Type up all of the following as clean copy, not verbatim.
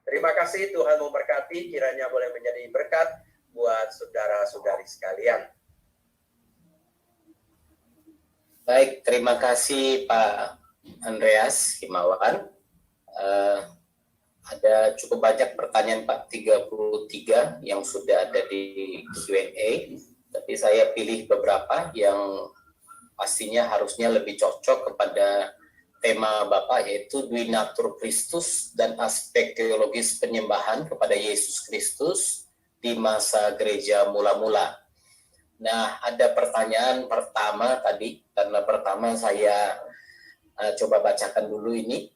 Terima kasih, Tuhan memberkati, kiranya boleh menjadi berkat buat saudara-saudari sekalian. Baik, terima kasih Pak Andreas Himawan. Ada cukup banyak pertanyaan Pak, 33 yang sudah ada di Q&A, tapi saya pilih beberapa yang pastinya harusnya lebih cocok kepada tema Bapak, yaitu Dui Natur Kristus dan aspek teologis penyembahan kepada Yesus Kristus di masa gereja mula-mula. Nah, ada pertanyaan pertama tadi, karena pertama saya coba bacakan dulu ini.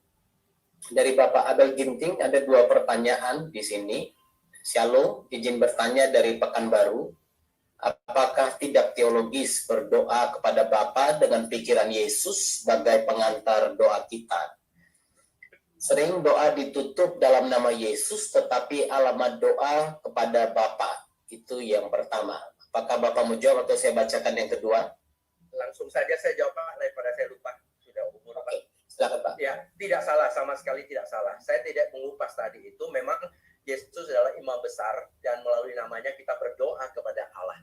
Dari Bapak Abel Ginting ada 2 pertanyaan di sini. Shalom, izin bertanya dari Pekanbaru. Apakah tidak teologis berdoa kepada Bapa dengan pikiran Yesus sebagai pengantar doa kita? Sering doa ditutup dalam nama Yesus, tetapi alamat doa kepada Bapa. Itu yang pertama. Apakah Bapak mau jawab atau saya bacakan yang kedua? Langsung saja saya jawab, Pak, daripada saya lupa. Sudah umur, Pak. Oke, silakan, Pak. Ya, tidak salah, sama sekali tidak salah. Saya tidak mengupas tadi itu. Memang Yesus adalah imam besar dan melalui namanya kita berdoa kepada Allah.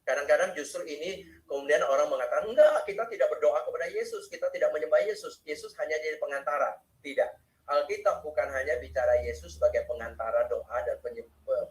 Kadang-kadang justru ini kemudian orang mengatakan, enggak, kita tidak berdoa kepada Yesus, kita tidak menyembah Yesus. Yesus hanya jadi pengantara. Tidak. Alkitab bukan hanya bicara Yesus sebagai pengantara doa dan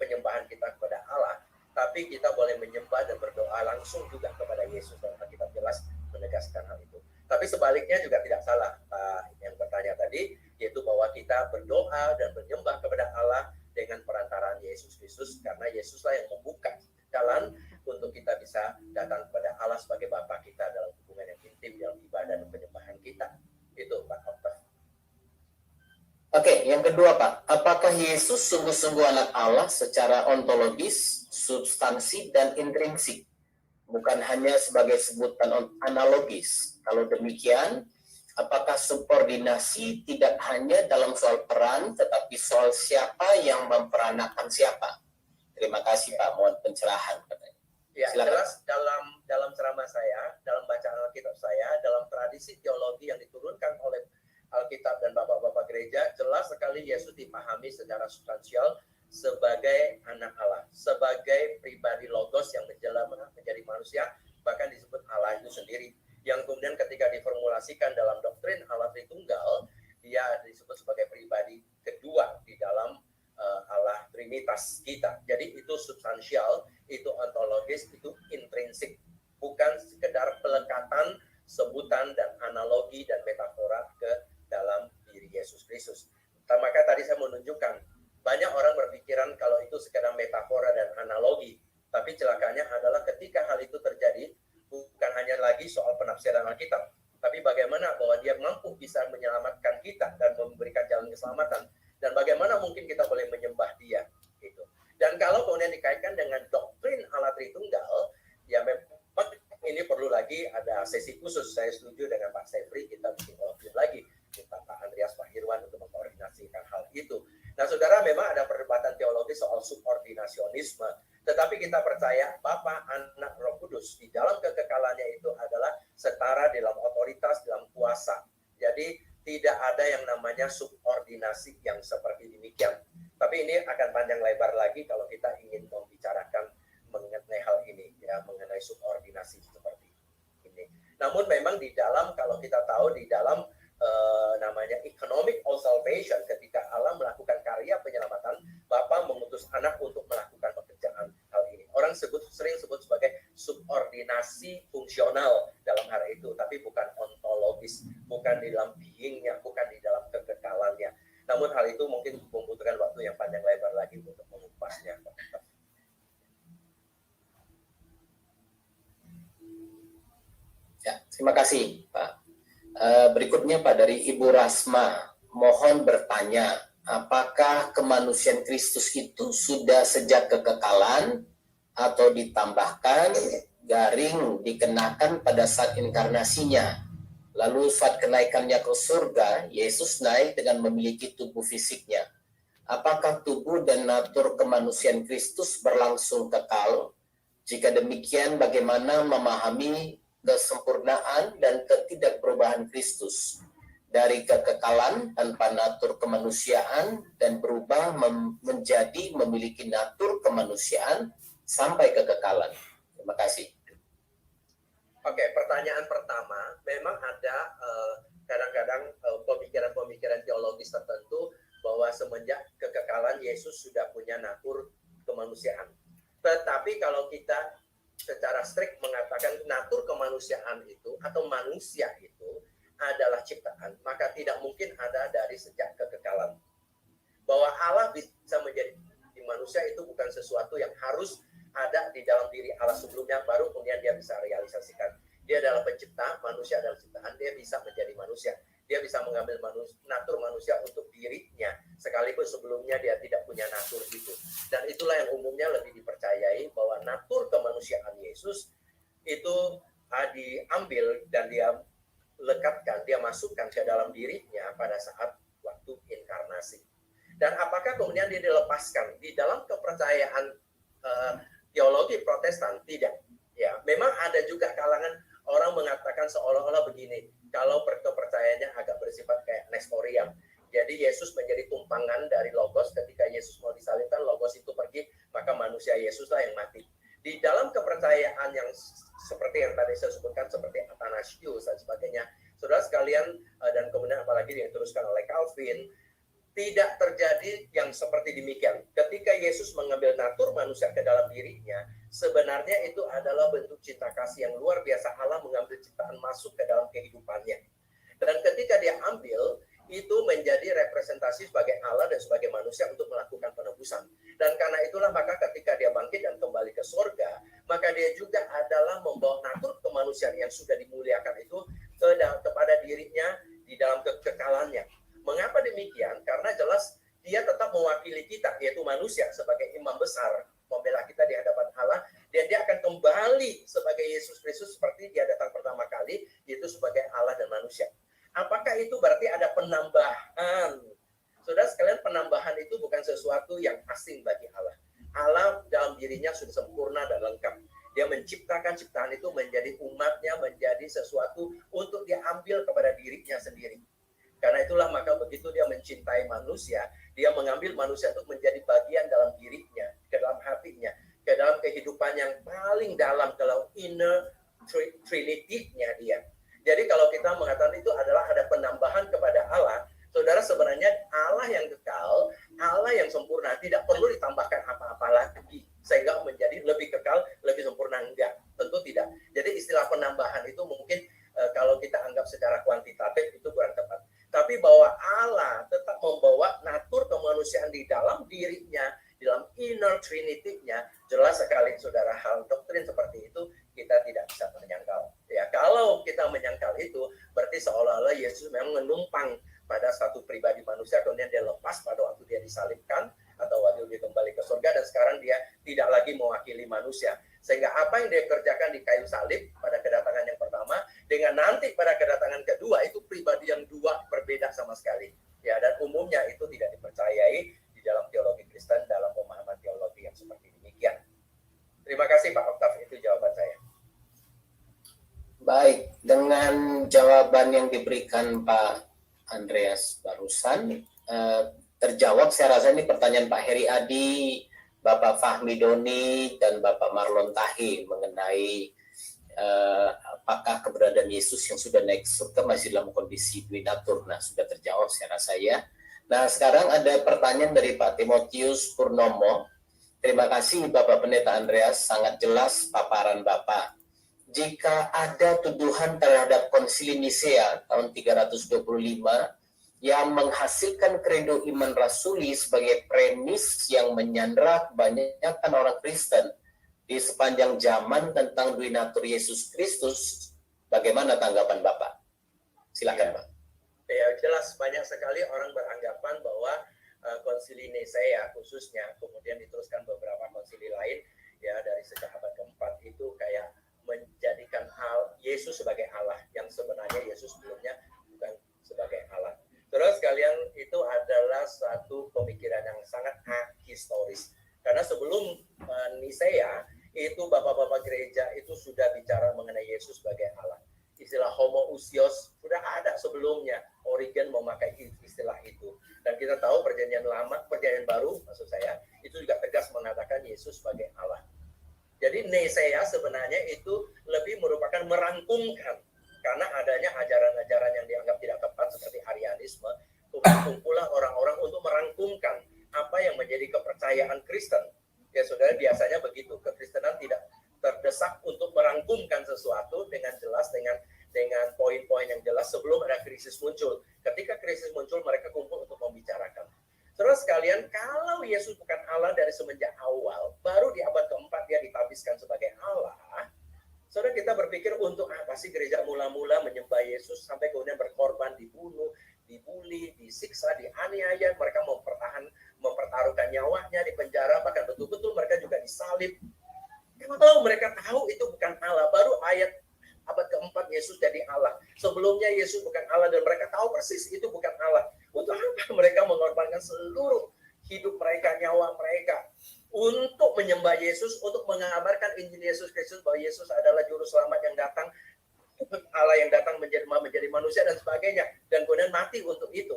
penyembahan kita kepada Allah, tapi kita boleh menyembah dan berdoa langsung juga kepada Yesus. Dan Alkitab jelas menegaskan hal itu. Tapi sebaliknya juga tidak salah, Pak, yang bertanya tadi, yaitu bahwa kita berdoa dan menyembah kepada Allah dengan perantaraan Yesus Kristus, karena Yesuslah yang membuka jalan untuk kita bisa datang kepada Allah sebagai Bapa kita dalam hubungan yang intim dalam ibadah dan penyembahan kita. Itu, Pak Oktav. Oke, yang kedua, Pak. Apakah Yesus sungguh-sungguh anak Allah secara ontologis, substansi, dan intrinsik? Bukan hanya sebagai sebutan analogis. Kalau demikian, apakah subordinasi tidak hanya dalam soal peran, tetapi soal siapa yang memperanakan siapa? Terima kasih, Pak. Mohon pencerahan. Ya, jelas dalam ceramah saya, dalam bacaan Alkitab saya, dalam tradisi teologi yang diturunkan oleh Alkitab dan Bapak-Bapak gereja, jelas sekali Yesus dipahami secara substansial sebagai anak Allah, sebagai pribadi logos yang menjadi manusia, bahkan disebut Allah itu sendiri, yang kemudian ketika diformulasikan dalam doktrin Allah Tritunggal, dia disebut sebagai pribadi kedua di dalam Allah Trinitas kita. Jadi itu substansial, itu ontologis, itu intrinsik, bukan sekedar pelekatan, sebutan, dan analogi dan metafora ke dalam diri Yesus Kristus. Maka tadi saya menunjukkan, banyak orang berpikiran kalau itu sekedar metafora dan analogi, tapi celakanya adalah ketika hal itu terjadi, bukan hanya lagi soal penafsiran Alkitab, tapi bagaimana bahwa dia mampu bisa menyelamatkan kita dan memberikan jalan keselamatan, dan bagaimana mungkin kita boleh menyembah dia. Gitu. Dan kalau kemudian dikaitkan dengan doktrin Allah Tritunggal, ya memang ini perlu lagi ada sesi khusus. Saya setuju dengan Pak Sefri, kita bikin lagi, kita Pak Andreas, Pak Irwan untuk mengkoordinasikan hal itu. Nah, saudara, memang ada perdebatan teologis soal subordinasionisme, tetapi kita percaya Bapa, Anak, Roh Kudus di dalam kekekalannya itu adalah setara dalam otoritas, dalam kuasa. Jadi tidak ada yang namanya subordinasi yang seperti demikian. Tapi ini akan panjang lebar lagi kalau kita ingin membicarakan mengenai hal ini, ya, mengenai subordinasi seperti ini. Namun memang di dalam, kalau kita tahu di dalam namanya economic of salvation, ketika Allah melakukan karya penyelamatan, Bapa mengutus Anak untuk melakukan pekerjaan hal ini. Orang sering sebut sebagai subordinasi fungsional dalam hal itu, tapi bukan ontologis, bukan di dalam being-nya, bukan di dalam kekekalannya. Namun hal itu mungkin membutuhkan waktu yang panjang lebar lagi untuk mengupasnya. Ya, terima kasih, Pak. Berikutnya, Pak, dari Ibu Rasma, mohon bertanya, apakah kemanusiaan Kristus itu sudah sejak kekekalan atau ditambahkan garing dikenakan pada saat inkarnasinya? Lalu saat kenaikannya ke surga, Yesus naik dengan memiliki tubuh fisiknya. Apakah tubuh dan natur kemanusiaan Kristus berlangsung kekal? Jika demikian, bagaimana memahami kesempurnaan dan ketidakperubahan Kristus? dari kekekalan tanpa natur kemanusiaan dan berubah menjadi memiliki natur kemanusiaan sampai kekekalan. Terima kasih. Oke, pertanyaan pertama, memang ada kadang-kadang pemikiran-pemikiran teologis tertentu bahwa semenjak kekekalan Yesus sudah punya natur kemanusiaan. Tetapi kalau kita secara strict mengatakan natur kemanusiaan itu atau manusia itu adalah ciptaan, maka tidak mungkin ada dari sejak kekekalan. Bahwa Allah bisa menjadi manusia itu bukan sesuatu yang harus ada di dalam diri Allah sebelumnya, baru kemudian dia bisa realisasikan. Dia adalah pencipta, manusia adalah ciptaan, dia bisa menjadi manusia. Dia bisa mengambil natur manusia untuk dirinya, sekalipun sebelumnya dia tidak punya natur itu. Dan itulah yang umumnya lebih dipercayai, bahwa natur kemanusiaan Yesus itu diambil dan dia lekatkan, dia masukkan ke dalam dirinya pada saat waktu inkarnasi. Dan apakah kemudian dia dilepaskan di dalam kepercayaan teologi Protestan? Tidak. Ya, memang ada juga kalangan orang mengatakan seolah-olah begini, kalau kepercayaannya agak bersifat kayak Nestorian. Jadi Yesus menjadi tumpangan dari Logos. Ketika Yesus mau disalibkan, Logos itu pergi, maka manusia Yesuslah yang mati. Di dalam kepercayaan yang seperti yang tadi saya sebutkan, seperti Athanasius dan sebagainya, saudara sekalian, dan kemudian apalagi yang diteruskan oleh Calvin, tidak terjadi yang seperti demikian. Ketika Yesus mengambil natur manusia ke dalam dirinya, sebenarnya itu adalah bentuk cinta kasih yang luar biasa. Allah mengambil ciptaan masuk ke dalam kehidupannya. Dan ketika dia ambil, itu menjadi representasi sebagai Allah dan sebagai manusia untuk melakukan penebusan. Dan karena itulah maka ketika dia bangkit dan kembali ke surga, maka dia juga adalah membawa natur kemanusiaan yang sudah dimuliakan itu kepada dirinya di dalam kekekalannya. Mengapa demikian? Karena jelas dia tetap mewakili kita, yaitu manusia, sebagai imam besar, membela kita di hadapan Allah, dan dia akan kembali sebagai Yesus Kristus seperti dia datang pertama kali, yaitu sebagai Allah dan manusia. Apakah itu berarti ada penambahan? Saudara sekalian, penambahan itu bukan sesuatu yang asing bagi Allah. Allah dalam dirinya sudah sempurna dan lengkap. Dia menciptakan ciptaan itu menjadi umatnya, menjadi sesuatu untuk diambil kepada dirinya sendiri. Karena itulah maka begitu dia mencintai manusia, dia mengambil manusia untuk menjadi bagian dalam dirinya, ke dalam hatinya, ke dalam kehidupan yang paling dalam, ke dalam inner trinity-nya dia. Jadi kalau kita mengatakan itu adalah ada penambahan kepada Allah, saudara, sebenarnya Allah yang kekal, Allah yang sempurna, tidak perlu ditambahkan apa-apa lagi sehingga menjadi lebih kekal, lebih sempurna, enggak, tentu tidak. Jadi istilah penambahan itu mungkin kalau kita anggap secara kuantitatif itu kurang tepat. Tapi bahwa Allah tetap membawa natur kemanusiaan di dalam dirinya, di dalam inner trinity-nya, jelas sekali saudara, hal doktrin seperti itu kita tidak bisa menyangkal. Ya, kalau kita menyangkal itu, berarti seolah-olah Yesus memang menumpang pada satu pribadi manusia, kemudian dia lepas pada waktu dia disalibkan, atau waktu dia kembali ke surga, dan sekarang dia tidak lagi mewakili manusia. Sehingga apa yang dia kerjakan di kayu salib pada kedatangan yang pertama, dengan nanti pada kedatangan kedua, itu pribadi yang dua berbeda sama sekali. Ya, dan umumnya itu tidak dipercayai di dalam teologi Kristen, dalam pemahaman teologi yang seperti demikian. Terima kasih Pak Oktav, itu jawaban saya. Baik, dengan jawaban yang diberikan Pak Andreas barusan, terjawab saya rasa ini pertanyaan Pak Heri Adi, Bapak Fahmi Doni, dan Bapak Marlon Tahi mengenai apakah keberadaan Yesus yang sudah naik surga masih dalam kondisi duinatur. Nah, sudah terjawab saya rasa ya. Nah, sekarang ada pertanyaan dari Pak Timotius Purnomo. Terima kasih Bapak Pendeta Andreas, sangat jelas paparan Bapak. Jika ada tuduhan terhadap Konsili Nisea tahun 325 yang menghasilkan kredo iman rasuli sebagai premis yang menyandera kebanyakan orang Kristen di sepanjang zaman tentang duinatur Yesus Kristus, bagaimana tanggapan Bapak? Silakan Pak. Ya, jelas banyak sekali orang beranggapan bahwa Konsili Nisea khususnya, kemudian diteruskan beberapa konsili lain ya dari sejak abad keempat, itu kayak menjadikan Yesus sebagai Allah, yang sebenarnya Yesus sebelumnya bukan sebagai Allah. Terus kalian, itu adalah satu pemikiran yang sangat historis. Karena sebelum Nisea, itu bapak-bapak gereja itu sudah bicara mengenai Yesus sebagai Allah. Istilah homoousios sudah ada sebelumnya. Origen memakai istilah itu. Dan kita tahu perjanjian lama, perjanjian baru maksud saya, itu juga tegas mengatakan Yesus sebagai Allah. Jadi Nisea sebenarnya itu lebih merupakan merangkumkan, karena adanya ajaran-ajaran yang dianggap tidak tepat seperti Arianisme, kumpullah orang-orang untuk merangkumkan apa yang menjadi kepercayaan Kristen. Ya saudara, biasanya begitu, kekristenan tidak terdesak untuk merangkumkan sesuatu dengan jelas, dengan poin-poin yang jelas sebelum ada krisis muncul. Ketika krisis muncul, mereka kumpul untuk membicarakan. Saudara sekalian, kalau Yesus bukan Allah dari semenjak awal, baru di abad keempat dia ditabiskan sebagai Allah, saudara, kita berpikir untuk apa sih gereja mula-mula menyembah Yesus sampai kemudian berkorban, dibunuh, dibully, disiksa, dianiaya, mereka mempertaruhkan nyawanya di penjara, bahkan betul-betul mereka juga disalib. Kalau mereka tahu itu bukan Allah, baru ayat abad keempat Yesus jadi Allah. Sebelumnya Yesus bukan Allah dan mereka tahu persis itu bukan Allah. Untuk apa mereka mengorbankan seluruh hidup mereka, nyawa mereka untuk menyembah Yesus, untuk mengabarkan Injil Yesus Kristus bahwa Yesus adalah juru selamat yang datang, Allah yang datang menjadi manusia dan sebagainya, dan kemudian mati untuk itu.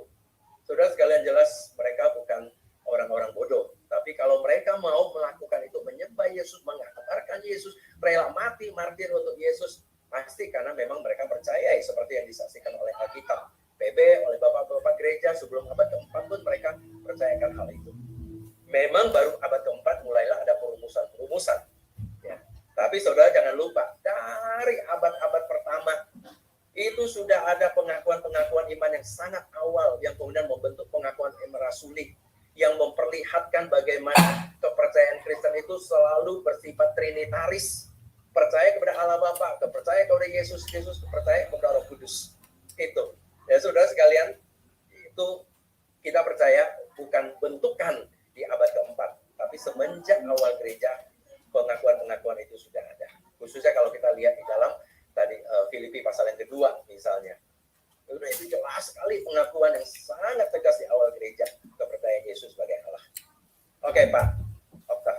Saudara sekalian, jelas mereka bukan orang-orang bodoh. Tapi kalau mereka mau melakukan itu, menyembah Yesus, mengabarkan Yesus, rela mati martir untuk Yesus, pasti karena memang mereka percaya seperti yang disaksikan oleh Alkitab, PB, oleh bapak-bapak gereja sebelum abad keempat pun mereka percayakan hal itu. Memang baru abad keempat mulailah ada perumusan-perumusan. Ya. Tapi saudara jangan lupa, dari abad-abad pertama itu sudah ada pengakuan-pengakuan iman yang sangat awal yang kemudian membentuk pengakuan iman rasuli yang memperlihatkan bagaimana kepercayaan Kristen itu selalu bersifat trinitaris. Percaya kepada Allah Bapa, percaya kepada Yesus Kristus, percaya kepada Roh Kudus. Itu. Ya saudara sekalian, itu kita percaya bukan bentukan di abad keempat, tapi semenjak awal gereja pengakuan-pengakuan itu sudah ada. Khususnya kalau kita lihat di dalam tadi Filipi pasal yang kedua misalnya. Itu jelas sekali pengakuan yang sangat tegas di awal gereja kepercayaan Yesus sebagai Allah. Oke, Pak Oktav.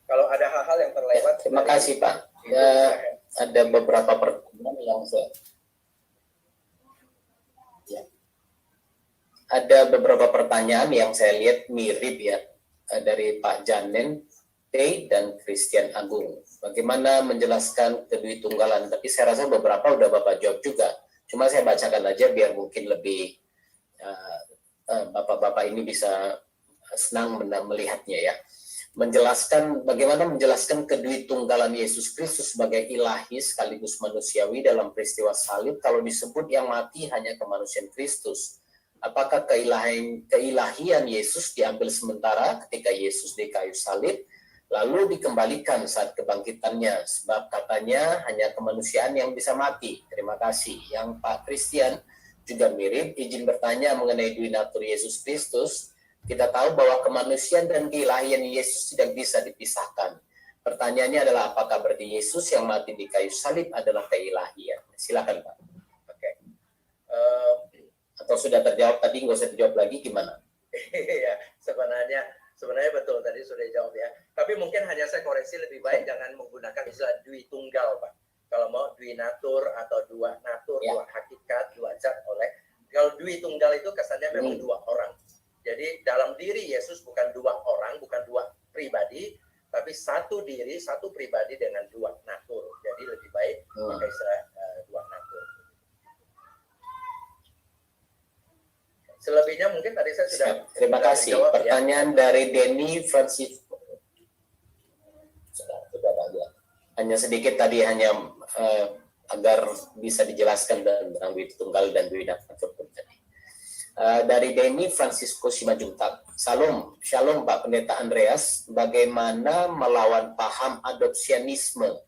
Kalau ada hal-hal yang terlewat, terima kasih Pak. Ada beberapa pertanyaan yang saya lihat mirip ya, dari Pak Janen T dan Christian Agung. Bagaimana menjelaskan kedua-tunggalan? Tapi saya rasa beberapa udah Bapak jawab juga. Cuma saya bacakan aja biar mungkin lebih Bapak-bapak ini bisa senang melihatnya ya. Bagaimana menjelaskan kedua-tunggalan Yesus Kristus sebagai ilahi sekaligus manusiawi dalam peristiwa salib kalau disebut yang mati hanya kemanusiaan Kristus. Apakah keilahian Yesus diambil sementara ketika Yesus di kayu salib, lalu dikembalikan saat kebangkitannya, sebab katanya hanya kemanusiaan yang bisa mati? Terima kasih. Yang Pak Christian juga mirip, izin bertanya mengenai duinatur Yesus Kristus. Kita tahu bahwa kemanusiaan dan keilahian Yesus tidak bisa dipisahkan. Pertanyaannya adalah apakah berarti Yesus yang mati di kayu salib adalah keilahian? Silakan Pak. Oke. Atau sudah terjawab tadi, nggak usah dijawab lagi, gimana? Iya, sebenarnya betul tadi sudah dijawab ya. Tapi mungkin hanya saya koreksi, lebih baik jangan menggunakan istilah dwi tunggal, Pak. Kalau mau dwi natur atau dua natur, dua hakikat, dua zat oleh. Kalau dwi tunggal itu kesannya memang dua orang. Jadi dalam diri Yesus bukan dua orang, bukan dua pribadi, tapi satu diri, satu pribadi dengan dua natur. Jadi lebih baik pakai istilah dua natur. Selebihnya mungkin tadi saya sudah. Terima kasih. Jawab, pertanyaan ya. Dari Denny Francisco. Sudah banyak. Hanya sedikit tadi, hanya agar bisa dijelaskan tentang duit tunggal dan duit natur tadi. Dari Denny Francisco Simajuntak. Shalom Pak Pendeta Andreas. Bagaimana melawan paham adopsianisme?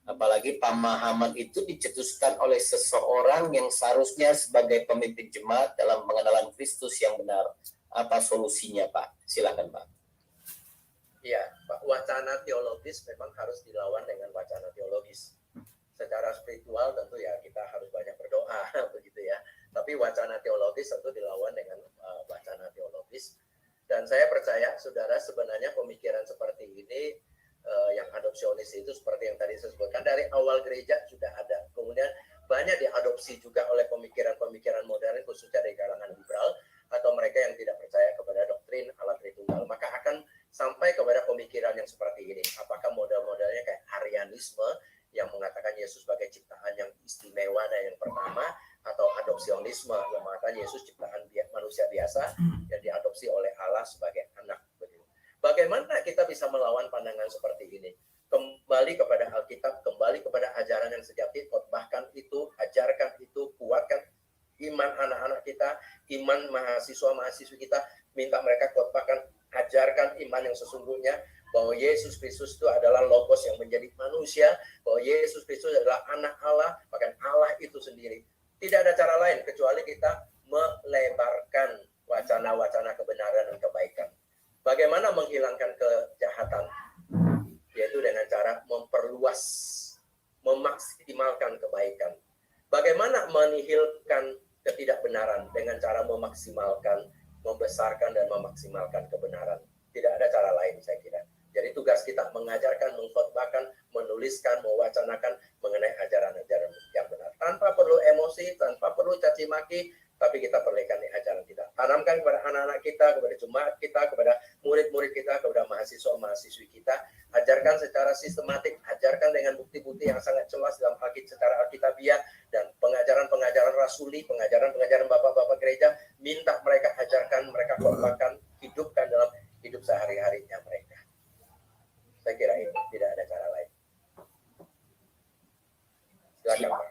Apalagi pemahaman itu dicetuskan oleh seseorang yang seharusnya sebagai pemimpin jemaat dalam pengenalan Kristus yang benar. Apa solusinya, Pak? Silakan, Pak. Ya, Pak, wacana teologis memang harus dilawan dengan wacana teologis. Secara spiritual tentu ya kita harus banyak berdoa, begitu ya. Tapi wacana teologis tentu dilawan dengan wacana teologis. Dan saya percaya, saudara, sebenarnya pemikiran seperti ini yang adopsionis itu seperti yang tadi saya sebutkan dari awal gereja sudah ada. Kemudian banyak diadopsi atau mereka yang tidak percaya kepada doktrin Allah Tritunggal, maka akan sampai kepada pemikiran yang seperti ini. Apakah model-modelnya kayak Arianisme yang mengatakan Yesus sebagai ciptaan yang istimewa dan yang pertama, atau adopsionisme yang mengatakan Yesus ciptaan manusia biasa yang diadopsi oleh Allah sebagai anak. Bagaimana kita bisa melawan pandangan seperti ini? Kembali kepada Alkitab, kembali kepada ajaran yang sejati, khotbahkan itu, ajarkan itu, kuatkan iman anak-anak kita, iman mahasiswa-mahasiswi kita, minta mereka khotbahkan, ajarkan iman yang sesungguhnya, bahwa Yesus Kristus itu adalah Logos yang menjadi manusia, bahwa Yesus Kristus adalah anak Allah, bahkan Allah itu sendiri. Tidak ada cara lain kecuali kita melebarkan wacana-wacana kebenaran dan kebaikan. Bagaimana menghilangkan kejahatan? Yaitu dengan cara memperluas, memaksimalkan kebaikan. Bagaimana menihilkan ketidakbenaran? Dengan cara memaksimalkan, membesarkan dan memaksimalkan kebenaran. Tidak ada cara lain saya kira. Jadi tugas kita mengajarkan, mengkhotbahkan, menuliskan, mewacanakan mengenai ajaran-ajaran yang benar. Tanpa perlu emosi, tanpa perlu caci maki, tapi kita perlihatkan di ajaran kita. Tanamkan kepada anak-anak kita, kepada jemaat kita, kepada murid-murid kita, kepada mahasiswa-mahasiswi kita. Ajarkan secara sistematik, ajarkan dengan bukti-bukti yang sangat jelas dalam secara alkitabiah, dan pengajaran-pengajaran rasuli, pengajaran-pengajaran bapak-bapak gereja, minta mereka ajarkan, mereka khotbahkan, hidupkan dalam hidup sehari-harinya mereka. Saya kira itu, tidak ada cara lain. Silakan Pak.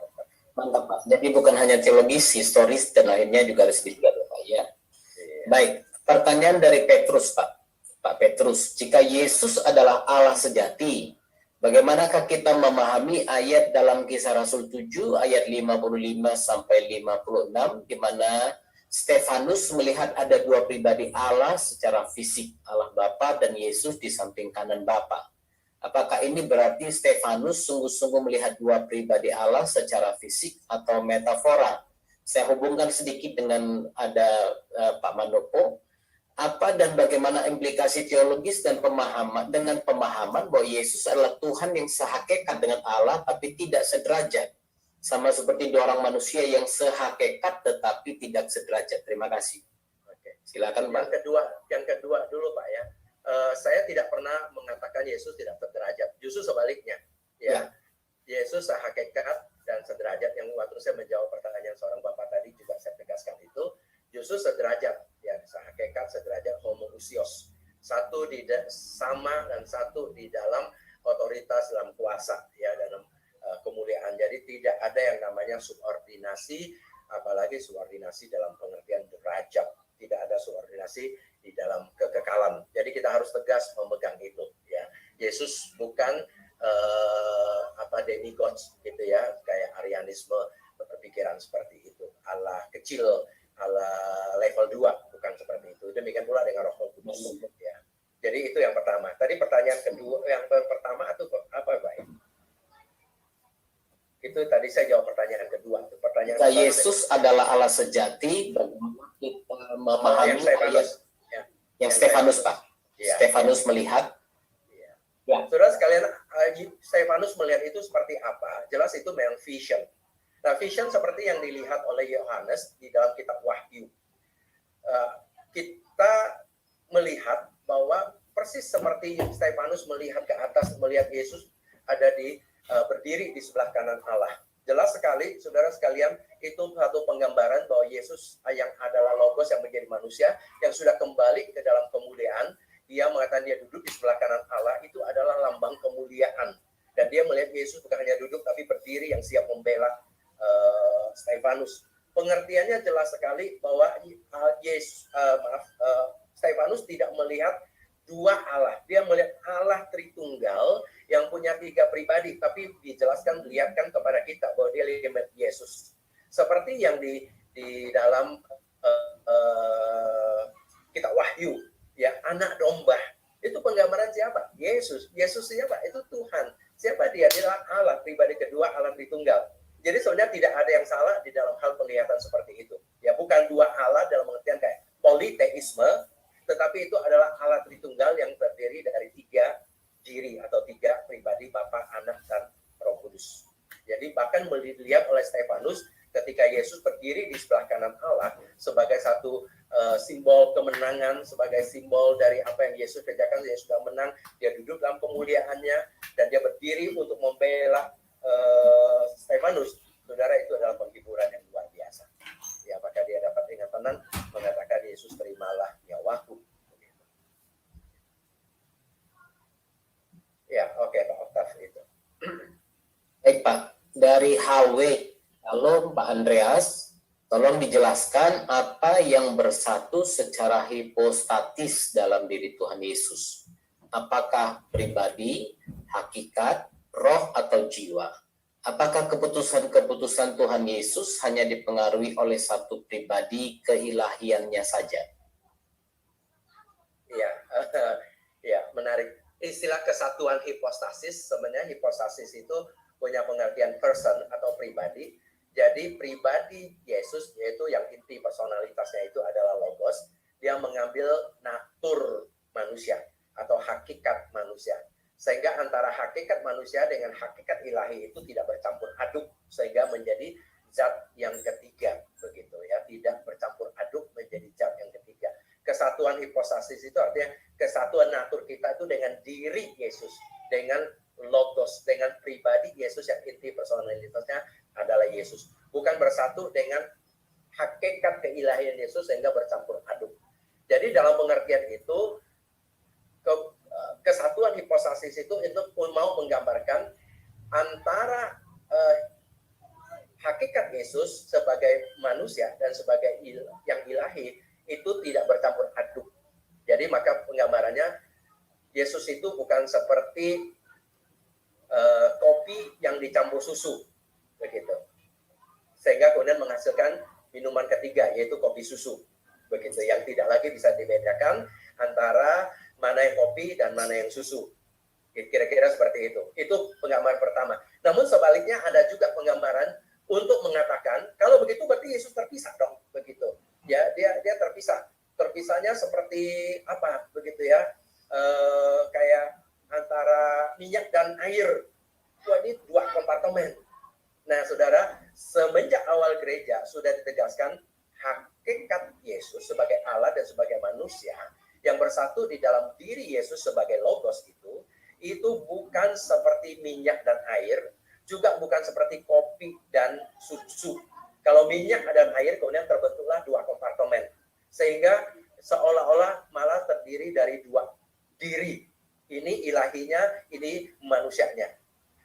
Mantap Pak. Jadi bukan hanya teologis, historis dan lainnya juga harus dilihat Pak ya. Iya. Baik, pertanyaan dari Petrus Pak. Pak Petrus, jika Yesus adalah Allah sejati, bagaimanakah kita memahami ayat dalam Kisah Rasul 7 ayat 55 sampai 56 di mana Stefanus melihat ada dua pribadi Allah secara fisik, Allah Bapa dan Yesus di samping kanan Bapa. Apakah ini berarti Stefanus sungguh-sungguh melihat dua pribadi Allah secara fisik atau metafora? Saya hubungkan sedikit dengan ada Pak Manopo. Apa dan bagaimana implikasi teologis dan pemahaman bahwa Yesus adalah Tuhan yang sehakikat dengan Allah tapi tidak sederajat. Sama seperti dua orang manusia yang sehakikat tetapi tidak sederajat. Terima kasih. Oke. Silakan Pak. Yang kedua dulu Pak ya. Saya tidak pernah mengatakan Yesus tidak sederajat. Justru sebaliknya. Ya. Yesus sehakikat dan sederajat. Yang waktu saya menjawab pertanyaan seorang Bapak tadi juga saya tegaskan itu. Justru sederajat. Ya, sehakikat sederajat homoousios. Satu sama dan satu di dalam otoritas, dalam kuasa, ya, dalam kemuliaan. Jadi tidak ada yang namanya subordinasi, apalagi subordinasi dalam pengertian derajat. Tidak ada subordinasi di dalam kekekalan. Jadi kita harus tegas memegang itu. Ya, Yesus bukan demigods gitu ya, kayak Arianisme berpikiran seperti itu. Allah kecil, Allah level 2, bukan seperti itu. Demikian pula dengan Roh Kudus. Ya. Jadi itu yang pertama. Tadi pertanyaan kedua, yang pertama itu apa Pak? Itu tadi saya jawab pertanyaan kedua. Pertanyaan jika Yesus adalah Allah sejati, bagaimana kita memahami yang Stefanus Pak? Ya, Stefanus melihat. Ya. Saudara sekalian, Stefanus melihat itu seperti apa? Jelas itu memang vision. Nah, vision seperti yang dilihat oleh Yohanes di dalam kitab Wahyu. Kita melihat bahwa persis seperti Stefanus melihat ke atas, melihat Yesus ada berdiri di sebelah kanan Allah. Jelas sekali, saudara sekalian, itu satu penggambaran bahwa Yesus yang adalah Logos yang menjadi manusia, yang sudah kembali ke dalam kemuliaan. Dia mengatakan dia duduk di sebelah kanan Allah, itu adalah lambang kemuliaan. Dan dia melihat Yesus bukan hanya duduk, tapi berdiri yang siap membela Stefanus. Pengertiannya jelas sekali bahwa Stefanus tidak melihat dua Allah. Dia melihat Allah Tritunggal yang punya 3 pribadi, tapi dijelaskan, dilihatkan kepada kita bahwa dia melihat Yesus. Seperti yang di dalam kitab Wahyu, ya, anak domba. Itu penggambaran siapa? Yesus. Yesus siapa? Itu Tuhan. Siapa dia? Dia adalah Allah, pribadi kedua, Allah Tritunggal. Jadi sebenarnya tidak ada yang salah di dalam hal penglihatan seperti itu. Ya, bukan dua Allah dalam pengertian kayak politeisme, tetapi itu adalah Allah Tritunggal yang terdiri dari 3 diri atau 3 pribadi, Bapa, Anak, dan Roh Kudus. Jadi bahkan dilihat oleh Stefanus ketika Yesus berdiri di sebelah kanan Allah sebagai satu simbol kemenangan, sebagai simbol dari apa yang Yesus kerjakan. Dia sudah menang, dia duduk dalam kemuliaannya, dan dia berdiri untuk membela Stefanus. Saudara, itu adalah penghiburan yang luar biasa. Ya, maka dia dapat dengan tenang mengatakan, Yesus, terimalah nyawaku. Ya, oke, Pak Oktav itu. Baik Pak, dari HW, halo Pak Andreas, tolong dijelaskan apa yang bersatu secara hipostatis dalam diri Tuhan Yesus. Apakah pribadi, hakikat, roh, atau jiwa? Apakah keputusan-keputusan Tuhan Yesus hanya dipengaruhi oleh satu pribadi keilahiannya saja? Ya, ya, menarik. Istilah kesatuan hipostasis, sebenarnya hipostasis itu punya pengertian person atau pribadi. Jadi pribadi Yesus, yaitu yang inti personalitasnya itu adalah Logos, dia mengambil natur manusia atau hakikat manusia. Sehingga antara hakikat manusia dengan hakikat ilahi itu tidak bercampur aduk, sehingga menjadi zat yang ketiga, begitu ya, tidak bercampur aduk menjadi zat yang ketiga. Kesatuan hipostasis itu artinya kesatuan natur kita itu dengan diri Yesus, dengan Logos, dengan pribadi Yesus yang inti personalitasnya adalah Yesus. Bukan bersatu dengan hakikat keilahian Yesus sehingga bercampur aduk. Jadi dalam pengertian itu, kesatuan hipostasis itu mau menggambarkan antara hakikat Yesus sebagai manusia dan sebagai yang ilahi itu tidak bercampur aduk. Jadi maka penggambarannya, Yesus itu bukan seperti kopi yang dicampur susu, begitu. Sehingga kemudian menghasilkan minuman ketiga, yaitu kopi susu, begitu. Yang tidak lagi bisa dibedakan antara mana yang kopi dan mana yang susu. Kira-kira seperti itu. Itu penggambaran pertama. Namun sebaliknya ada juga penggambaran untuk mengatakan kalau begitu berarti Yesus terpisah dong, begitu. Ya, dia terpisah. Terpisahnya seperti apa, begitu ya? Kayak antara minyak dan air. Wah, ini dua kompartemen. Nah, saudara, semenjak awal gereja sudah ditegaskan hakikat Yesus sebagai Allah dan sebagai manusia yang bersatu di dalam diri Yesus sebagai Logos itu bukan seperti minyak dan air, juga bukan seperti kopi dan susu. Kalau minyak dan air kemudian terbentuklah dua kompartemen, sehingga seolah-olah malah terdiri dari dua diri. Ini ilahinya, ini manusianya.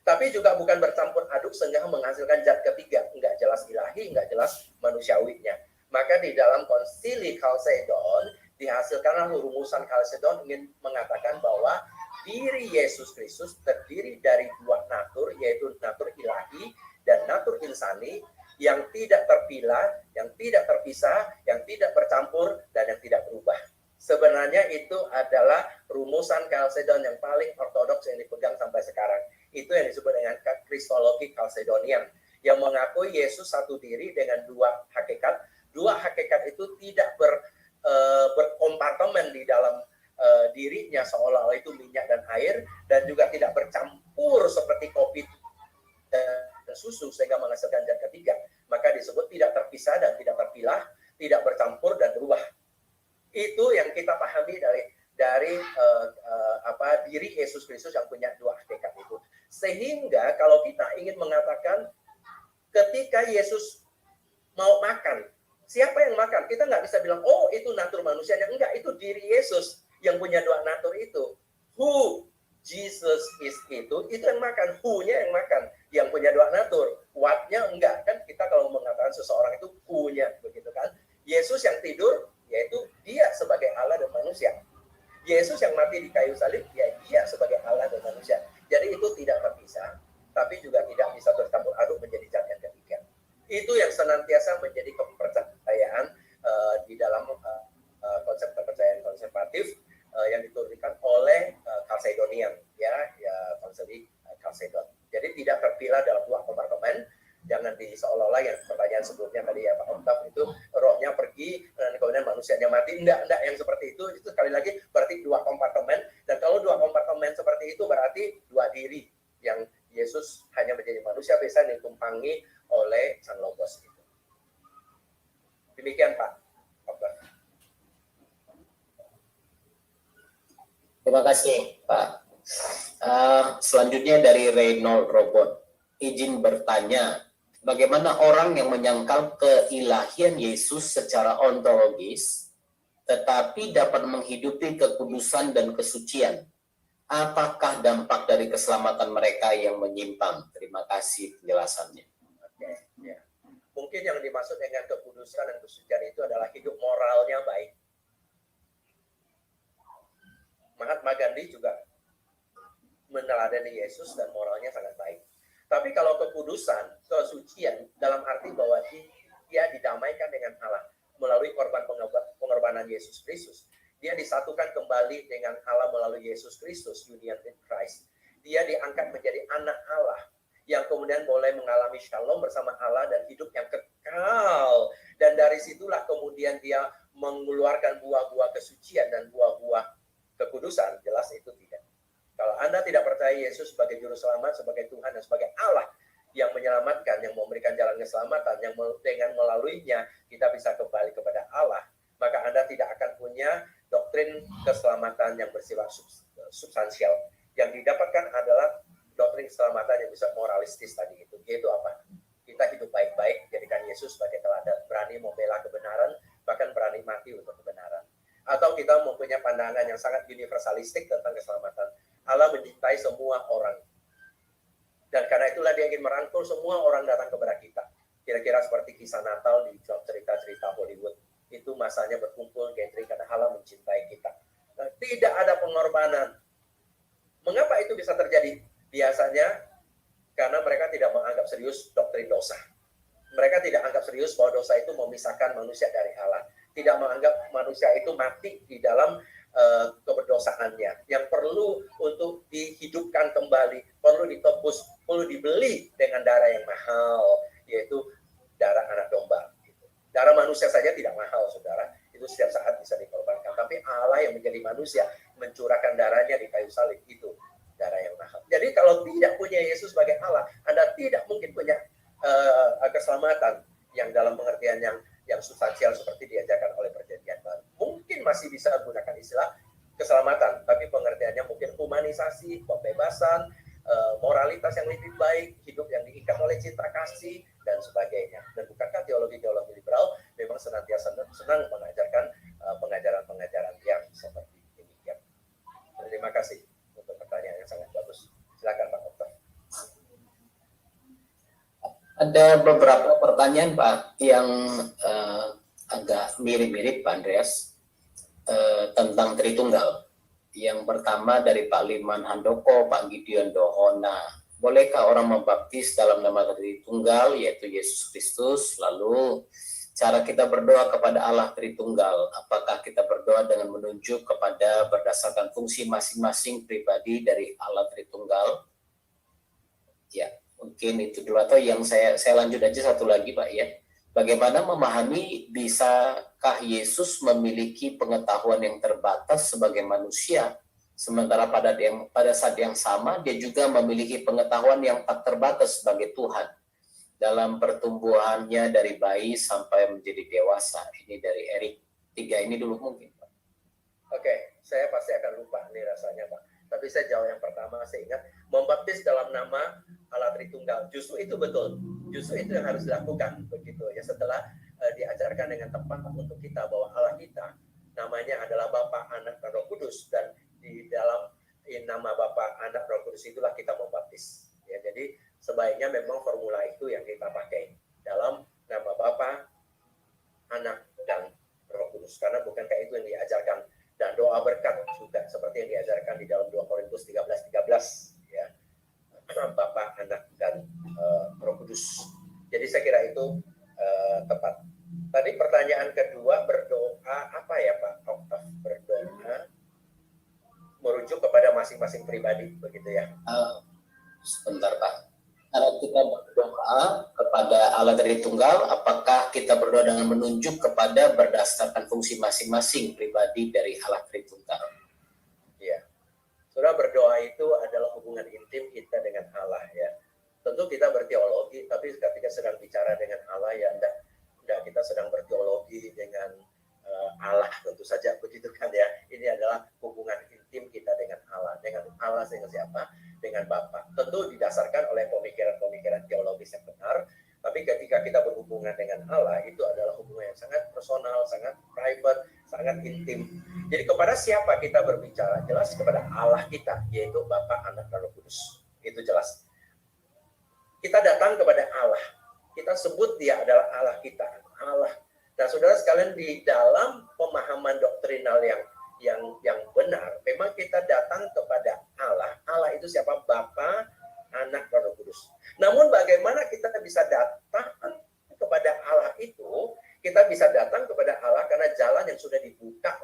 Tapi juga bukan bercampur aduk sehingga menghasilkan zat ketiga. Enggak jelas ilahi, enggak jelas manusiawinya. Maka di dalam konsili Chalcedon, dihasilkanlah rumusan Chalcedon ingin mengatakan bahwa diri Yesus Kristus terdiri dari dua natur, yaitu natur ilahi dan natur insani, yang tidak terpilah, yang tidak terpisah, yang tidak bercampur, dan yang tidak berubah. Sebenarnya itu adalah rumusan Chalcedon yang paling ortodoks yang dipegang sampai sekarang. Itu yang disebut dengan Kristologi Chalcedonian, yang mengakui Yesus satu diri dengan dua hakikat. Dua hakikat itu tidak berkompartemen di dalam dirinya seolah-olah itu minyak dan air, dan juga tidak bercampur seperti kopi dan susu sehingga menghasilkan zat ketiga. Maka disebut tidak terpisah dan tidak terpilah, tidak bercampur dan berubah. Itu yang kita pahami dari diri Yesus Kristus yang punya dua hakikat itu. Sehingga kalau kita ingin mengatakan ketika Yesus mau makan, siapa yang makan? Kita nggak bisa bilang, oh itu natur manusianya. Enggak, itu diri Yesus yang punya dua natur itu. Who Jesus is itu yang makan. Who-nya yang makan. Yang punya dua natur. What-nya enggak. Kan kita kalau mengatakan seseorang itu who-nya, begitu kan. Yesus yang tidur, yaitu dia sebagai Allah dan manusia. Yesus yang mati di kayu salib, ya dia sebagai Allah dan manusia. Jadi itu tidak terpisah, tapi juga tidak bisa bercampur aduk menjadi zat yang ketiga. Itu yang senantiasa menjadi kepercayaan di dalam konsep kepercayaan konservatif yang diturunkan oleh Chalcedonian, ya konsili Chalcedon. Jadi tidak terpilah dalam dua kompartemen. Jangan seolah-olah yang pertanyaan sebelumnya tadi ya Pak Oktav itu rohnya pergi dan kemudian manusianya mati. Enggak yang seperti itu sekali lagi berarti dua kompartemen, dan kalau dua kompartemen seperti itu berarti dua diri yang Yesus hanya menjadi manusia bisa ditumpangi oleh Sang Logos itu. Demikian Pak Oktav. Terima kasih, Pak. Selanjutnya dari Reynold Robot, izin bertanya, bagaimana orang yang menyangkal keilahian Yesus secara ontologis, tetapi dapat menghidupi kekudusan dan kesucian? Apakah dampak dari keselamatan mereka yang menyimpang? Terima kasih penjelasannya. Oke, ya. Mungkin yang dimaksud dengan kekudusan dan kesucian itu adalah hidup moralnya baik. Mahatma Gandhi juga meneladani Yesus dan moralnya sangat baik. Tapi kalau kekudusan, kesucian dalam arti bahwa dia didamaikan dengan Allah melalui pengorbanan Yesus Kristus. Dia disatukan kembali dengan Allah melalui Yesus Kristus, union with Christ. Dia diangkat menjadi anak Allah yang kemudian boleh mengalami shalom bersama Allah dan hidup yang kekal. Dan dari situlah kemudian dia mengeluarkan buah-buah kesucian dan buah-buah kekudusan. Jelas itu tidak. Kalau Anda tidak percaya Yesus sebagai juru selamat, sebagai Tuhan dan sebagai Allah yang menyelamatkan, yang memberikan jalan keselamatan, yang dengan melaluinya kita bisa kembali kepada Allah, maka Anda tidak akan punya doktrin keselamatan yang bersifat substansial. Yang didapatkan adalah doktrin keselamatan yang bisa moralistis tadi itu. Yaitu apa? Kita hidup baik-baik, jadikan Yesus sebagai teladan, berani membela kebenaran, bahkan berani mati untuk kebenaran. Atau kita mempunyai pandangan yang sangat universalistik tentang keselamatan. Allah mencintai semua orang. Dan karena itulah dia ingin merangkul semua orang datang kepada kita. Kira-kira seperti kisah Natal di cerita-cerita Hollywood. Itu masanya berkumpul, gathering, karena Allah mencintai kita. Nah, tidak ada pengorbanan. Mengapa itu bisa terjadi? Biasanya karena mereka tidak menganggap serius doktrin dosa. Mereka tidak anggap serius bahwa dosa itu memisahkan manusia dari Allah. Tidak menganggap manusia itu mati di dalam keberdosaannya. Yang perlu untuk dihidupkan kembali, perlu ditebus, perlu dibeli dengan darah yang mahal, yaitu darah anak domba. Darah manusia saja tidak mahal, saudara. Itu setiap saat bisa dikorbankan. Tapi Allah yang menjadi manusia, mencurahkan darahnya di kayu salib, itu darah yang mahal. Jadi kalau tidak punya Yesus sebagai Allah, Anda tidak mungkin punya keselamatan yang dalam pengertian yang substansial seperti diajarkan oleh perjanjian baru. Mungkin masih bisa menggunakan istilah keselamatan, tapi pengertiannya mungkin humanisasi, pembebasan, moralitas yang lebih baik, hidup yang diikat oleh cinta kasih, dan sebagainya. Dan bukankah teologi-teologi liberal memang senantiasa senang mengajarkan pengajaran-pengajaran yang seperti ini. Ya. Terima kasih untuk pertanyaan yang sangat bagus. Silakan Pak Oktav. Ada beberapa pertanyaan Pak yang agak mirip-mirip Pak Andreas tentang Tritunggal. Yang pertama dari Pak Liman Handoko, Pak Gideon Dohona. Bolehkah orang membaptis dalam nama Tritunggal yaitu Yesus Kristus? Lalu cara kita berdoa kepada Allah Tritunggal, apakah kita berdoa dengan menunjuk kepada berdasarkan fungsi masing-masing pribadi dari Allah Tritunggal? Ya. Mungkin itu dulu, atau yang saya lanjut aja satu lagi Pak ya. Bagaimana memahami bisakah Yesus memiliki pengetahuan yang terbatas sebagai manusia, sementara pada saat yang sama dia juga memiliki pengetahuan yang tak terbatas sebagai Tuhan dalam pertumbuhannya dari bayi sampai menjadi dewasa. Ini dari Erik. 3 ini dulu mungkin Pak. Oke, saya pasti akan lupa nih rasanya Pak. Tapi saya jawab yang pertama, saya ingat membaptis dalam nama Allah Tritunggal. Justru itu betul. Justru itu yang harus dilakukan begitu ya. Setelah diajarkan dengan tepat untuk kita bahwa Allah kita namanya adalah Bapa, Anak, dan Roh Kudus, dan di dalam nama Bapa, Anak, Roh Kudus itulah kita membaptis. Ya, jadi sebaiknya memang formula itu yang kita pakai dalam nama Bapa, Anak, dan Roh Kudus. Karena bukankah itu yang diajarkan, dan doa berkat juga seperti yang diajarkan di dalam 2 Korintus 13:13 ya. Bapa, Anak, dan Roh Kudus. Jadi saya kira itu tepat. Tadi pertanyaan kedua, berdoa apa ya Pak Oktav? Berdoa merujuk kepada masing-masing pribadi begitu ya. Sebentar Pak. Kalau kita berdoa kepada Allah Tritunggal, apakah kita berdoa dengan menunjuk kepada berdasarkan fungsi masing-masing pribadi dari Allah Tritunggal? Iya. Saudara, berdoa itu adalah hubungan intim kita dengan Allah ya. Tentu kita berteologi, tapi ketika sedang bicara dengan Allah ya enggak kita sedang berteologi dengan Allah tentu saja begitu kan ya. Ini adalah hubungan intim kita dengan dengan siapa? Dengan Bapa. Tentu didasarkan oleh pemikiran-pemikiran teologis yang benar, tapi ketika kita berhubungan dengan Allah, itu adalah hubungan yang sangat personal, sangat private, sangat intim. Jadi kepada siapa kita berbicara? Jelas kepada Allah kita, yaitu Bapa, Anak, dan Roh Kudus. Itu jelas. Kita datang kepada Allah. Kita sebut dia adalah Allah kita. Allah. Nah, saudara sekalian, di dalam pemahaman doktrinal yang benar, memang kita datang kepada Allah. Allah itu siapa? Bapa, Anak, dan Roh Kudus. Namun bagaimana kita bisa datang kepada Allah itu? Kita bisa datang kepada Allah karena jalan yang sudah dibuka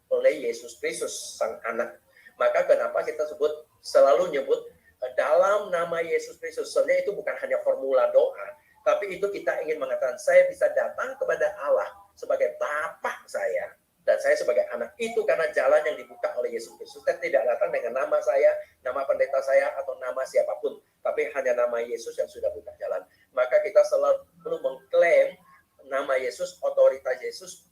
oleh Yesus Kristus, Sang Anak. Maka kenapa kita selalu nyebut dalam nama Yesus Kristus? Sebenarnya itu bukan hanya formula doa, tapi itu kita ingin mengatakan, saya bisa datang kepada Allah sebagai Bapa saya, dan saya sebagai anak itu karena jalan yang dibuka oleh Yesus Kristus. Saya tidak datang dengan nama saya, nama pendeta saya, atau nama siapapun, tapi hanya nama Yesus yang sudah buka jalan. Maka kita selalu mengklaim nama Yesus, otoritas Yesus,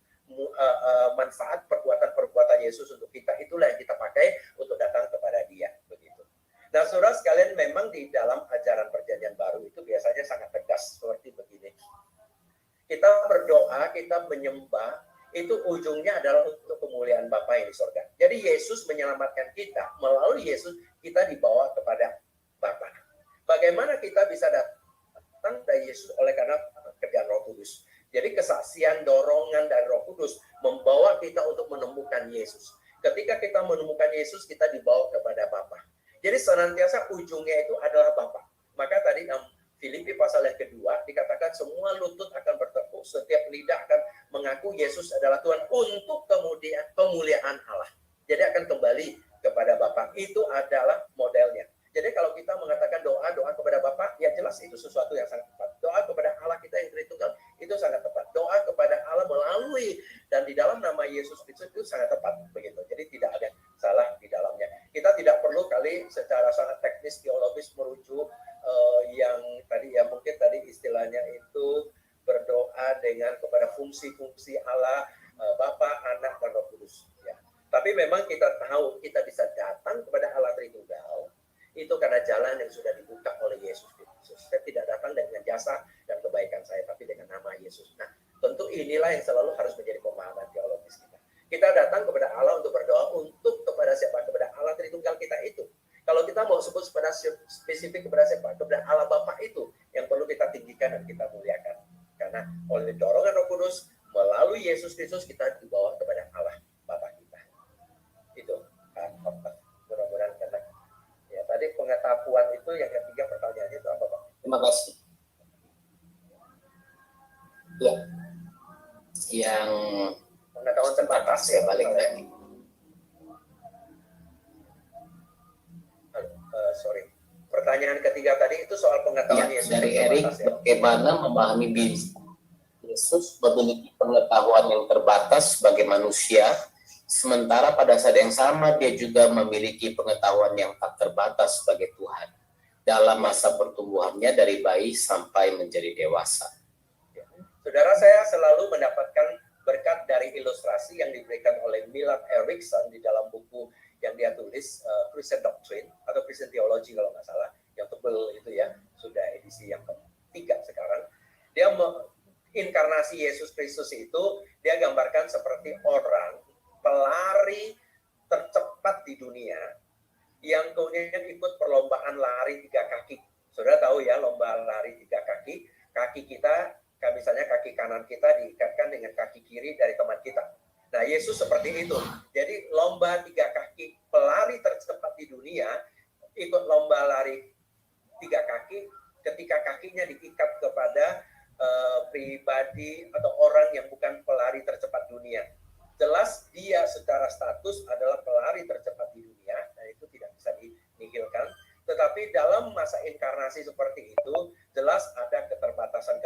manfaat perbuatan Yesus untuk kita. Itulah yang kita pakai untuk datang kepada dia. Begitu. Nah, saudara sekalian, memang di dalam ajaran perjanjian baru itu biasanya sangat tegas seperti begini. Kita berdoa, kita menyembah, itu ujungnya adalah untuk kemuliaan Bapa yang di sorga. Jadi Yesus menyelamatkan kita. Melalui Yesus kita dibawa kepada Bapa. Bagaimana kita bisa datang dari Yesus? Oleh karena kerjaan Roh Kudus. Jadi kesaksian, dorongan dari Roh Kudus membawa kita untuk menemukan Yesus. Ketika kita menemukan Yesus, kita dibawa kepada Bapa. Jadi senantiasa ujungnya itu adalah Bapa. Maka tadi Filipi pasal yang kedua dikatakan semua lutut akan bertepuk, setiap lidah akan mengaku Yesus adalah Tuhan untuk kemuliaan Allah. Jadi akan kembali kepada Bapa. Itu adalah modelnya. Jadi kalau kita mengatakan doa kepada Bapa, ya jelas itu sesuatu yang sangat tepat. Doa kepada Allah kita yang Tritunggal itu sangat tepat. Doa kepada Allah melalui dan di dalam nama Yesus Kristus itu sangat tepat, begitu. Jadi tidak ada salah di dalamnya. Kita tidak perlu kali secara sangat teknis teologis merujuk yang tadi ya mungkin tadi istilahnya itu berdoa dengan kepada fungsi-fungsi Allah, Bapa, Anak, dan Roh Kudus. Ya. Tapi memang kita tahu kita bisa datang kepada Allah Tritunggal itu karena jalan yang sudah dibuka oleh Yesus Kristus. Saya tidak datang dengan jasa dan kebaikan saya, tapi dengan nama Yesus. Nah, tentu inilah yang selalu harus menjadi pemahaman teologis kita. Kita datang kepada Allah untuk berdoa untuk kepada siapa? Kepada Allah Tritunggal kita itu. Kalau kita mau sebut kepada spesifik kepada siapa? Kepada Allah Bapa itu yang perlu kita tinggikan dan kita muliakan. Karena oleh dorongan Roh Kudus melalui Yesus Kristus kita dibawa kepada Allah Bapa kita. Itu mudah-mudahan karena ya tadi pengetahuan itu yang ketiga pertanyaannya itu apa, Pak? Terima kasih. Ya. Yang pengetahuan terbatas ya balik lagi. Sorry. Pertanyaan ketiga tadi itu soal pengetahuan Yesus dari Erik, bagaimana memahami Yesus memiliki pengetahuan yang terbatas sebagai manusia, sementara pada saat yang sama dia juga memiliki pengetahuan yang tak terbatas sebagai Tuhan dalam masa pertumbuhannya dari bayi sampai menjadi dewasa. Saudara, saya selalu mendapatkan berkat dari ilustrasi yang diberikan oleh Millard Erickson di dalam buku yang dia tulis Christian Doctrine atau Christian Theology kalau nggak salah, yang tebel itu ya, sudah edisi yang ketiga sekarang. Dia inkarnasi Yesus Kristus itu dia gambarkan seperti orang pelari tercepat di dunia yang kemudian ikut perlombaan lari 3 kaki. Saudara tahu ya, lomba lari 3 kaki, kaki kita, misalnya kaki kanan kita diikatkan dengan kaki kiri dari teman kita. Nah, Yesus seperti itu. Jadi lomba 3 kaki, pelari tercepat di dunia ikut lomba lari 3 kaki ketika kakinya diikat kepada pribadi atau orang yang bukan pelari tercepat dunia. Jelas dia secara status adalah pelari tercepat di dunia, dan itu tidak bisa dinihilkan. Tetapi dalam masa inkarnasi seperti itu, jelas ada keterbatasan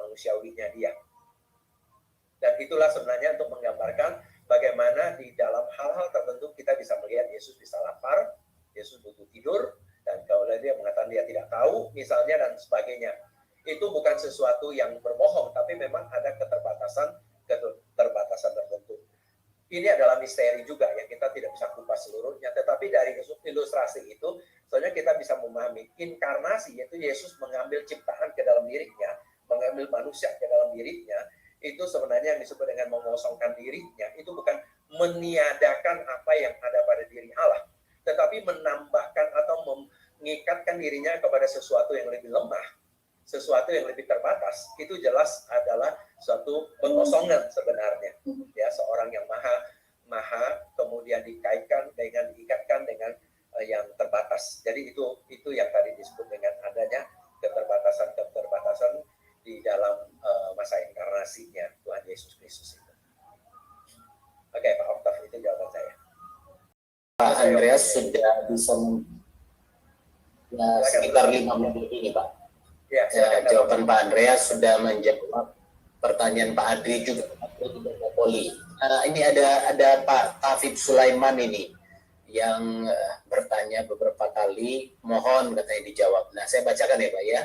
manusiawinya dia. Dan itulah sebenarnya untuk menggambarkan bagaimana di dalam hal-hal tertentu kita bisa melihat Yesus bisa lapar, Yesus butuh tidur, dan kalau dia mengatakan dia tidak tahu, misalnya, dan sebagainya. Itu bukan sesuatu yang berbohong, tapi memang ada keterbatasan tertentu. ini adalah misteri juga yang kita tidak bisa kupas seluruhnya, tetapi dari ilustrasi itu soalnya kita bisa memahami inkarnasi, yaitu Yesus mengambil ciptaan ke dalam dirinya, mengambil manusia ke dalam dirinya, itu sebenarnya yang disebut dengan mengosongkan dirinya, itu bukan meniadakan apa yang ada pada diri Allah, tetapi menambahkan atau mengikatkan dirinya kepada sesuatu yang lebih lemah, sesuatu yang lebih terbatas. Itu jelas adalah suatu pengosongan sebenarnya, ya, seorang yang maha kemudian diikatkan dengan yang terbatas. Jadi itu yang tadi disebut dengan adanya keterbatasan di dalam masa inkarnasinya Tuhan Yesus Kristus itu. Oke, Pak Oktav, itu jawaban saya. Pak Andreas sudah bisa sekitar 5 menit ini, Pak. Ya, jawaban Pak Andreas sudah menjawab pertanyaan Pak Adri juga. Ini ada Pak Tafib Sulaiman ini yang bertanya beberapa kali, mohon katanya dijawab. Nah, saya bacakan ya Pak ya.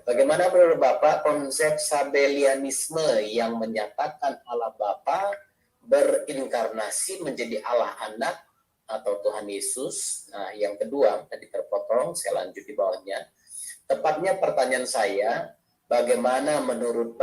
Bagaimana menurut Bapak konsep Sabellianisme yang menyatakan Allah Bapa berinkarnasi menjadi Allah Anak atau Tuhan Yesus? Nah, yang kedua, tadi terpotong, saya lanjut di bawahnya. Tepatnya pertanyaan saya, bagaimana menurut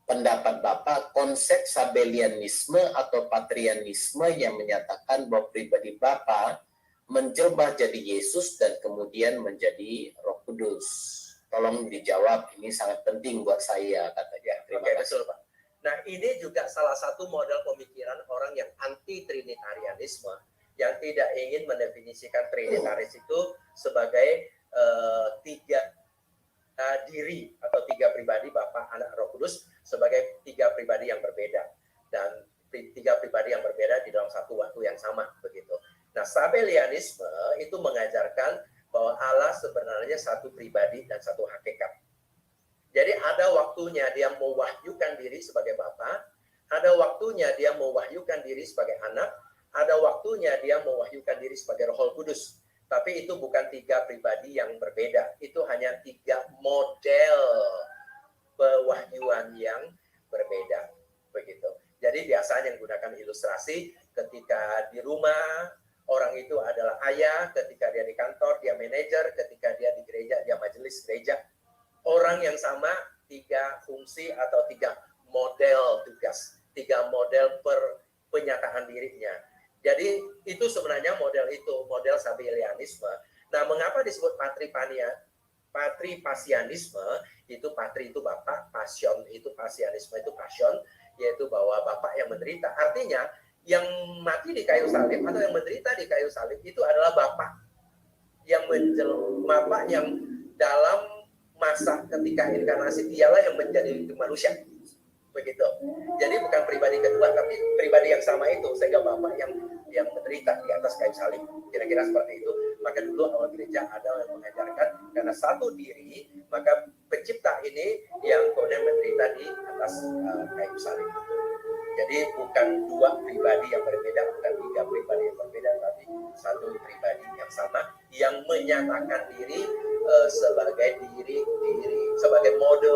pendapat Bapak konsep Sabellianisme atau Patrianisme yang menyatakan bahwa pribadi Bapak menjelma jadi Yesus dan kemudian menjadi Roh Kudus? Tolong dijawab, ini sangat penting buat saya, katanya. Terima kasih. Betul, Pak. Nah, ini juga salah satu model pemikiran orang yang anti-trinitarianisme, yang tidak ingin mendefinisikan trinitaris itu sebagai tiga diri atau tiga pribadi Bapa, Anak, Roh Kudus sebagai tiga pribadi yang berbeda dan tiga pribadi yang berbeda di dalam satu waktu yang sama, begitu. Nah, Sabellianisme itu mengajarkan bahwa Allah sebenarnya satu pribadi dan satu hakikat. Jadi ada waktunya dia mewahyukan diri sebagai Bapa, ada waktunya dia mewahyukan diri sebagai Anak, ada waktunya dia mewahyukan diri sebagai Roh Kudus. Tapi itu bukan tiga pribadi yang berbeda, itu hanya tiga model pewahyuan yang berbeda, begitu. Jadi biasanya menggunakan ilustrasi ketika di rumah orang itu adalah ayah, ketika dia di kantor dia manajer, ketika dia di gereja dia majelis gereja. Orang yang sama, tiga fungsi atau tiga model tugas, tiga model penyataan dirinya. Jadi itu sebenarnya model Sabellianisme. Nah, mengapa disebut patripasianisme? Itu patri itu Bapak, passion itu pasianisme itu passion, yaitu bahwa Bapak yang menderita. Artinya yang mati di kayu salib atau yang menderita di kayu salib itu adalah Bapak yang Bapak yang dalam masa ketika inkarnasi dialah yang menjadi manusia, begitu. Jadi bukan pribadi kedua tapi pribadi yang sama itu, sehingga Bapak yang menderita di atas kayu salib, kira-kira seperti itu. Maka dulu awal gereja ada yang mengajarkan karena satu diri, maka pencipta ini yang kemudian menderita di atas kayu salib. Jadi bukan dua pribadi yang berbeda, bukan tiga pribadi yang berbeda, tapi satu pribadi yang sama yang menyatakan diri sebagai sebagai mode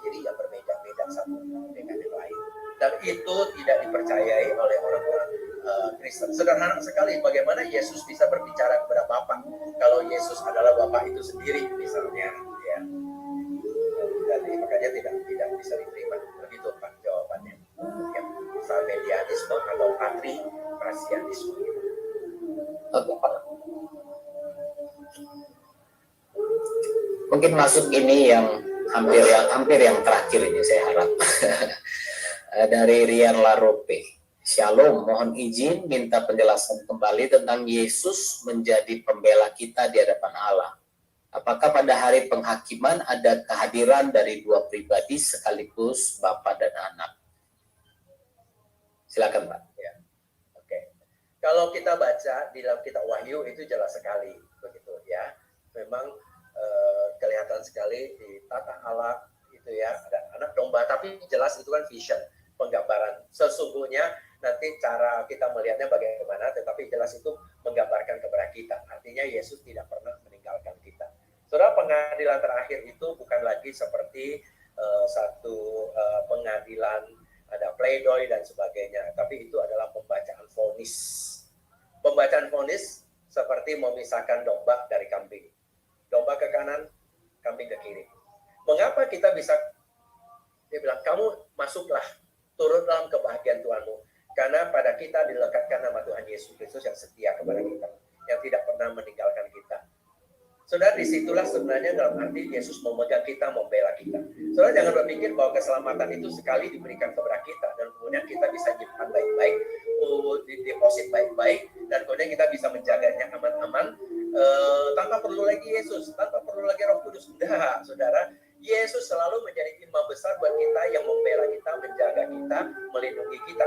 diri yang berbeda-beda satu dengan yang lain. Dan itu tidak dipercayai oleh orang-orang Kristen. Sederhana sekali bagaimana Yesus bisa berbicara kepada Bapa kalau Yesus adalah Bapa itu sendiri misalnya, ya. Jadi makanya tidak bisa diterima. Begitu Pak jawabannya. Ya, Sabellianisme atau patripasianisme. Oke, Pak. Mungkin masuk ini yang hampir yang terakhir ini saya harap. Dari Rian Larope. Shalom, mohon izin minta penjelasan kembali tentang Yesus menjadi pembela kita di hadapan Allah. Apakah pada hari penghakiman ada kehadiran dari dua pribadi sekaligus Bapa dan Anak? Silakan Pak. Ya. Oke. Kalau kita baca di dalam kitab Wahyu itu jelas sekali, begitu ya. Memang kelihatan sekali di tata Allah itu ya ada anak domba, tapi jelas itu kan vision, penggambaran. Sesungguhnya nanti cara kita melihatnya bagaimana, tetapi jelas itu menggambarkan kepada kita. Artinya Yesus tidak pernah meninggalkan kita. Saudara, pengadilan terakhir itu bukan lagi seperti satu pengadilan ada pleidoy dan sebagainya, tapi itu adalah pembacaan vonis. Pembacaan vonis seperti memisahkan domba dari kambing. Domba ke kanan, kambing ke kiri. Mengapa kita bisa, dia bilang, kamu masuklah, turut dalam kebahagiaan Tuhanmu. Karena pada kita dilekatkan nama Tuhan Yesus Kristus yang setia kepada kita, yang tidak pernah meninggalkan kita. Saudara, disitulah sebenarnya dalam arti Yesus memegang kita, membela kita. Saudara, jangan berpikir bahwa keselamatan itu sekali diberikan kepada kita, dan kemudian kita bisa nyimpan baik-baik, deposit baik-baik, dan kemudian kita bisa menjaganya aman-aman, tanpa perlu lagi Yesus, tanpa perlu lagi Roh Kudus. Enggak, saudara. Yesus selalu menjadi imam besar buat kita, yang membela kita, menjaga kita, melindungi kita.